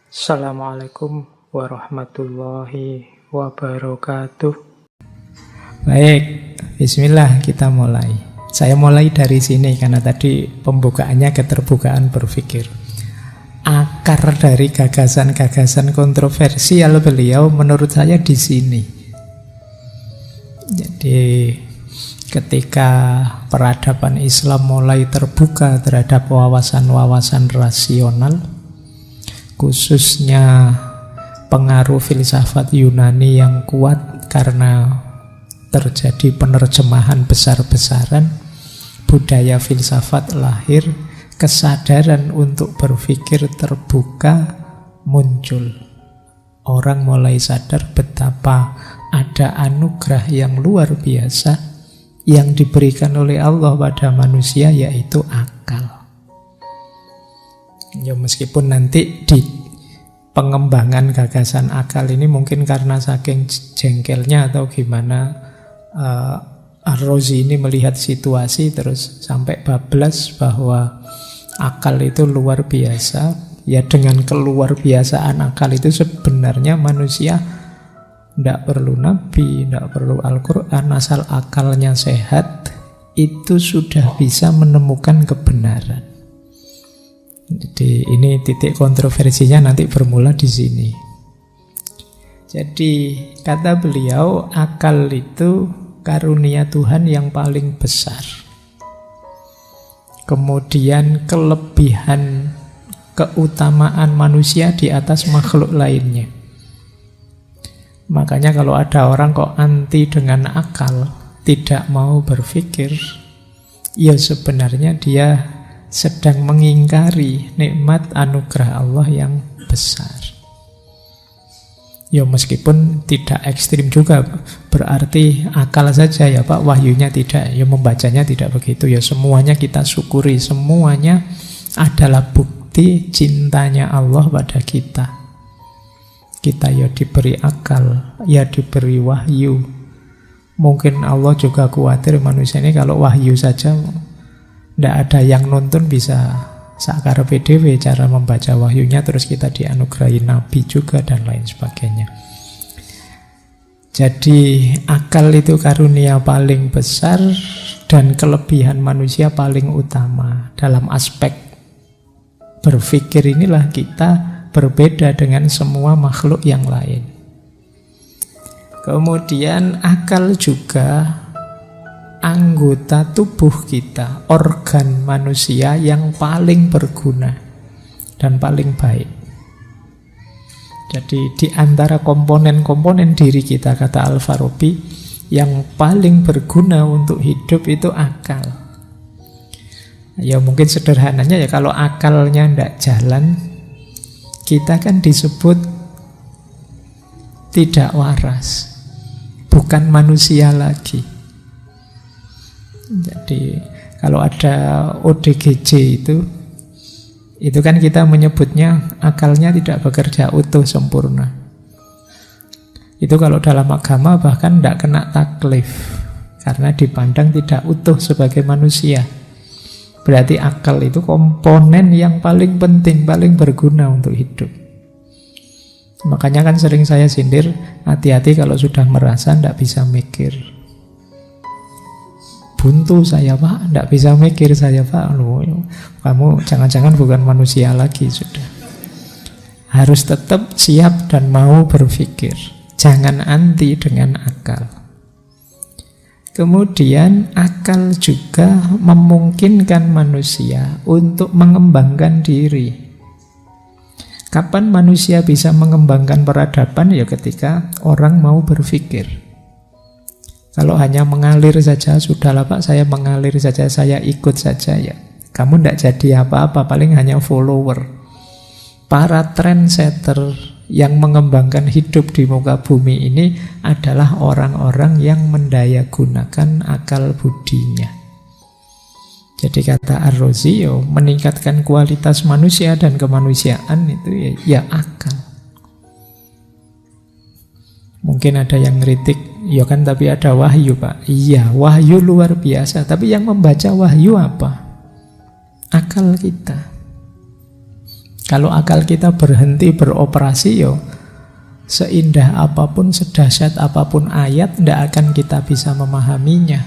Assalamualaikum warahmatullahi wabarakatuh. Baik, bismillah kita mulai. Saya mulai dari sini karena tadi pembukaannya keterbukaan berpikir. Akar dari gagasan-gagasan kontroversial beliau menurut saya di sini. Jadi ketika peradaban Islam mulai terbuka terhadap wawasan-wawasan rasional, khususnya pengaruh filsafat Yunani yang kuat karena terjadi penerjemahan besar-besaran, budaya filsafat lahir, kesadaran untuk berpikir terbuka muncul. Orang mulai sadar betapa ada anugerah yang luar biasa yang diberikan oleh Allah pada manusia, yaitu akal. Ya meskipun nanti di pengembangan gagasan akal ini mungkin karena saking jengkelnya atau gimana, Ar-Razi ini melihat situasi terus sampai bablas bahwa akal itu luar biasa. Ya dengan keluar biasaan akal itu sebenarnya manusia tidak perlu nabi, tidak perlu Al-Quran, asal akalnya sehat itu sudah bisa menemukan kebenaran. Jadi ini titik kontroversinya nanti bermula di sini. Jadi kata beliau, akal itu karunia Tuhan yang paling besar. Kemudian kelebihan keutamaan manusia di atas makhluk lainnya. Makanya kalau ada orang kok anti dengan akal, tidak mau berpikir, ya sebenarnya dia sedang mengingkari nikmat anugerah Allah yang besar. Ya meskipun tidak ekstrim juga, berarti akal saja ya Pak, wahyunya tidak, ya membacanya tidak begitu. Ya semuanya kita syukuri, semuanya adalah bukti cintanya Allah pada kita. Kita ya diberi akal, ya diberi wahyu. Mungkin Allah juga khawatir manusia ini kalau wahyu saja tidak ada yang nonton, bisa sakar PDW cara membaca wahyunya, terus kita dianugerahi nabi juga dan lain sebagainya. Jadi akal itu karunia paling besar dan kelebihan manusia paling utama. Dalam aspek berpikir inilah kita berbeda dengan semua makhluk yang lain. Kemudian akal juga anggota tubuh kita, organ manusia yang paling berguna dan paling baik. Jadi di antara komponen-komponen diri kita, kata Al-Farabi, yang paling berguna untuk hidup itu akal. Ya mungkin sederhananya ya kalau akalnya tidak jalan, kita kan disebut tidak waras, bukan manusia lagi. Jadi kalau ada ODGJ itu kan kita menyebutnya akalnya tidak bekerja utuh sempurna. Itu kalau dalam agama bahkan tidak kena taklif, karena dipandang tidak utuh sebagai manusia. Berarti akal itu komponen yang paling penting, paling berguna untuk hidup. Makanya kan sering saya sindir, hati-hati kalau sudah merasa tidak bisa mikir. Buntu saya Pak, tidak bisa mikir saya Pak. Loh, kamu jangan-jangan bukan manusia lagi sudah. Harus tetap siap dan mau berpikir. Jangan anti dengan akal. Kemudian akal juga memungkinkan manusia untuk mengembangkan diri. Kapan manusia bisa mengembangkan peradaban? Ya ketika orang mau berpikir. Kalau hanya mengalir saja, sudahlah Pak, saya mengalir saja, saya ikut saja, ya kamu tidak jadi apa-apa, paling hanya follower. Para trendsetter yang mengembangkan hidup di muka bumi ini adalah orang-orang yang mendayagunakan akal budinya. Jadi kata Ar-Razi, meningkatkan kualitas manusia dan kemanusiaan itu ya akal. Mungkin ada yang ngeritik, ya kan tapi ada wahyu Pak. Iya, wahyu luar biasa, tapi yang membaca wahyu apa? Akal kita. Kalau akal kita berhenti beroperasi, yo seindah apapun, sedahsyat apapun ayat, tidak akan kita bisa memahaminya.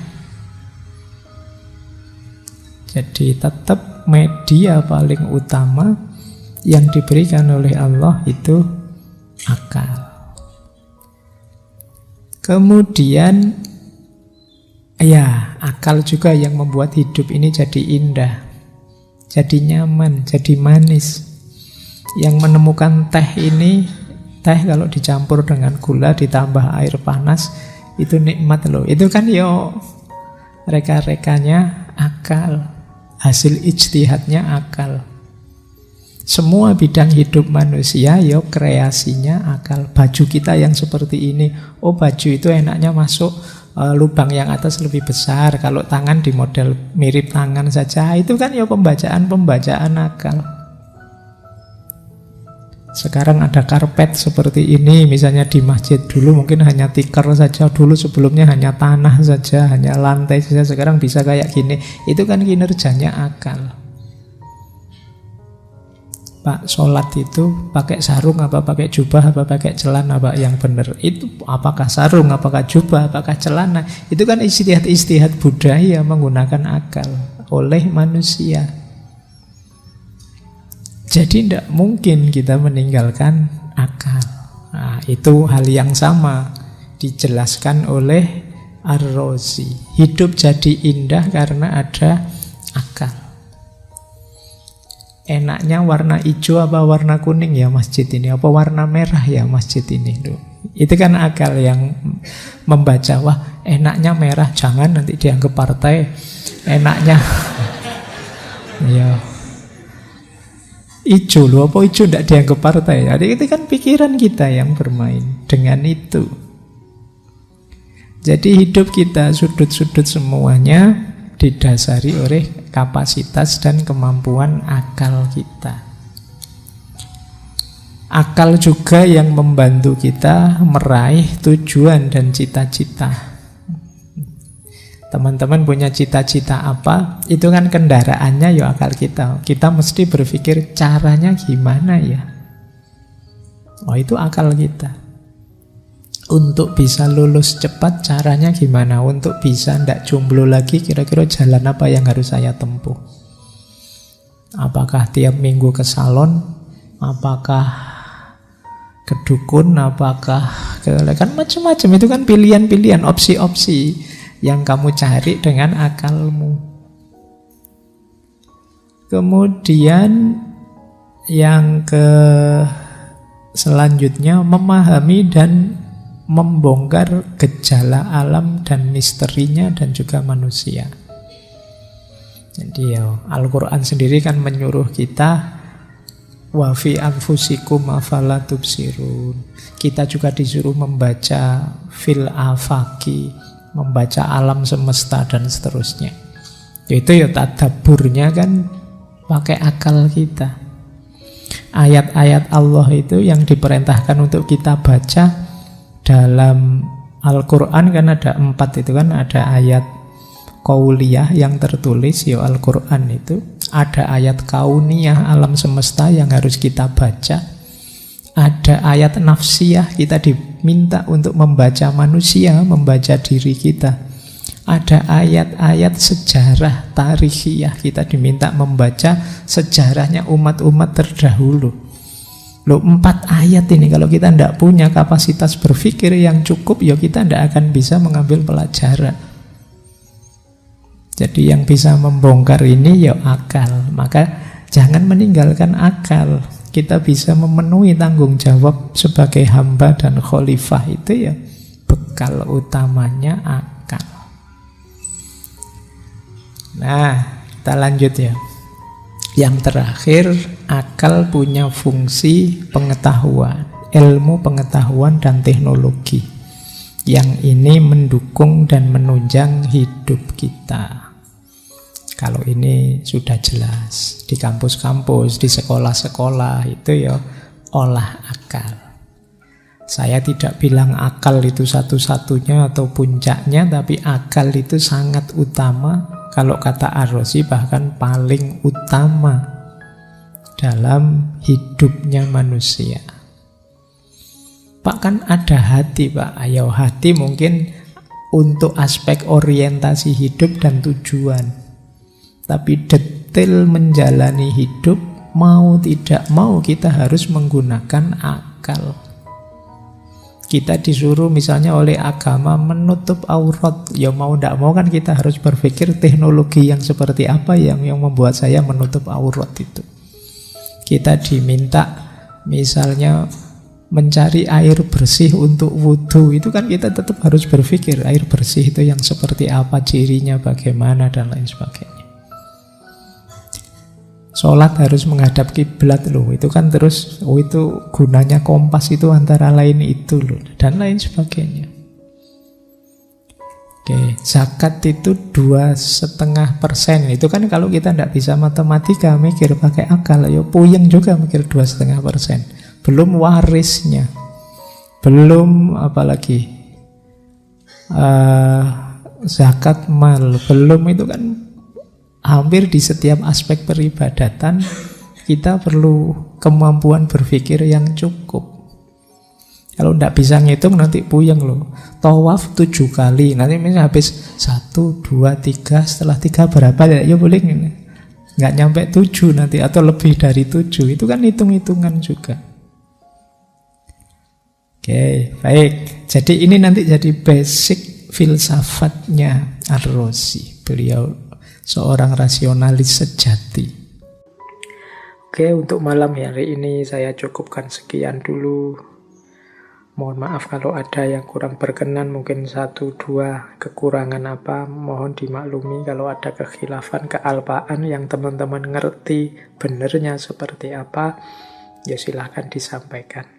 Jadi tetap media paling utama yang diberikan oleh Allah itu akal. Kemudian ya, akal juga yang membuat hidup ini jadi indah, jadi nyaman, jadi manis. Yang menemukan teh ini, teh kalau dicampur dengan gula ditambah air panas, itu nikmat loh. Itu kan yo reka-rekanya akal, hasil ijtihadnya akal. Semua bidang hidup manusia yo kreasinya akal. Baju kita yang seperti ini, oh baju itu enaknya masuk lubang yang atas lebih besar, kalau tangan di model mirip tangan saja, itu kan ya pembacaan akal. Sekarang ada karpet seperti ini, misalnya di masjid dulu mungkin hanya tikar saja, dulu sebelumnya hanya tanah saja, hanya lantai saja, sekarang bisa kayak gini. Itu kan kinerjanya akal. Pak, sholat itu pakai sarung apa pakai jubah apa pakai celana, Pak, yang benar itu apakah sarung, apakah jubah, apakah celana? Itu kan istihad budaya menggunakan akal oleh manusia. Jadi tidak mungkin kita meninggalkan akal. Nah, itu hal yang sama dijelaskan oleh Ar-Razi. Hidup jadi indah karena ada akal. Enaknya warna hijau apa warna kuning ya masjid ini, apa warna merah ya masjid ini. Itu kan akal yang membaca, wah enaknya merah, jangan nanti dianggap partai. Enaknya ya hijau loh, apa hijau tidak dianggap partai. Jadi itu kan pikiran kita yang bermain dengan itu. Jadi hidup kita sudut-sudut semuanya didasari oleh kapasitas dan kemampuan akal kita. Akal juga yang membantu kita meraih tujuan dan cita-cita. Teman-teman punya cita-cita apa? Itu kan kendaraannya ya akal kita. Kita mesti berpikir caranya gimana ya. Oh, itu akal kita. Untuk bisa lulus cepat caranya gimana? Untuk bisa tidak jomblo lagi kira-kira jalan apa yang harus saya tempuh? Apakah tiap minggu ke salon? Apakah ke dukun? Apakah kan macam-macam. Itu kan pilihan-pilihan, opsi-opsi yang kamu cari dengan akalmu. Kemudian yang selanjutnya memahami dan membongkar gejala alam dan misterinya dan juga manusia. Jadi ya Al-Quran sendiri kan menyuruh kita wa fi anfusikum afala tubsirun. Kita juga disuruh membaca fil afaki, membaca alam semesta dan seterusnya. Itu ya tadabburnya kan pakai akal kita. Ayat-ayat Allah itu yang diperintahkan untuk kita baca dalam Al-Quran kan ada 4 itu kan, ada ayat qauliyah yang tertulis ya Al-Quran itu, ada ayat kauniyah alam semesta yang harus kita baca, ada ayat nafsiyah kita diminta untuk membaca manusia, membaca diri kita, ada ayat-ayat sejarah tarikhiyah kita diminta membaca sejarahnya umat-umat terdahulu. Loh, 4 ayat ini kalau kita tidak punya kapasitas berpikir yang cukup, ya kita tidak akan bisa mengambil pelajaran. Jadi yang bisa membongkar ini ya akal. Maka jangan meninggalkan akal. Kita bisa memenuhi tanggung jawab sebagai hamba dan khalifah itu ya bekal utamanya akal. Nah, kita lanjut ya. Yang terakhir, akal punya fungsi pengetahuan, ilmu pengetahuan dan teknologi. Yang ini mendukung dan menunjang hidup kita. Kalau ini sudah jelas, di kampus-kampus, di sekolah-sekolah itu ya olah akal. Saya tidak bilang akal itu satu-satunya atau puncaknya, tapi akal itu sangat utama. Kalau kata Ar-Razi bahkan paling utama dalam hidupnya manusia. Pak, kan ada hati, Pak. Ayo, hati mungkin untuk aspek orientasi hidup dan tujuan. Tapi detail menjalani hidup, mau tidak mau kita harus menggunakan akal. Kita disuruh misalnya oleh agama menutup aurat. Ya mau tidak mau kan kita harus berpikir teknologi yang seperti apa yang membuat saya menutup aurat itu. Kita diminta misalnya mencari air bersih untuk wudhu. Itu kan kita tetap harus berpikir air bersih itu yang seperti apa, cirinya bagaimana dan lain sebagainya. Sholat harus menghadap kiblat loh. Itu kan terus, itu gunanya kompas itu antara lain itu loh. Dan lain sebagainya. Oke, zakat itu 2,5%. Itu kan kalau kita tidak bisa matematika, mikir pakai akal, ya puyeng juga mikir 2,5%. Belum warisnya. Belum apalagi zakat mal. Belum itu kan hampir di setiap aspek peribadatan kita perlu kemampuan berpikir yang cukup. Kalau tidak bisa ngitung nanti puyeng loh. Tawaf 7 kali, nanti misalnya habis 1, 2, 3, setelah 3 berapa ya boleh nggak nyampe 7 nanti atau lebih dari 7. Itu kan hitung-hitungan juga. Oke, baik. Jadi ini nanti jadi basic filsafatnya Ar-Razi. Beliau seorang rasionalis sejati. Oke, untuk malam hari ini saya cukupkan sekian dulu. Mohon maaf kalau ada yang kurang berkenan, mungkin 1-2 kekurangan apa, mohon dimaklumi. Kalau ada kekhilafan, kealpaan yang teman-teman ngerti benernya seperti apa, ya silahkan disampaikan.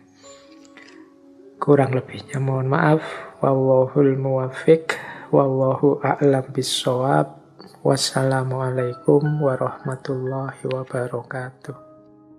Kurang lebihnya mohon maaf. Wallahul muwaffiq, wallahu a'lam bissawab. Wassalamualaikum warahmatullahi wabarakatuh.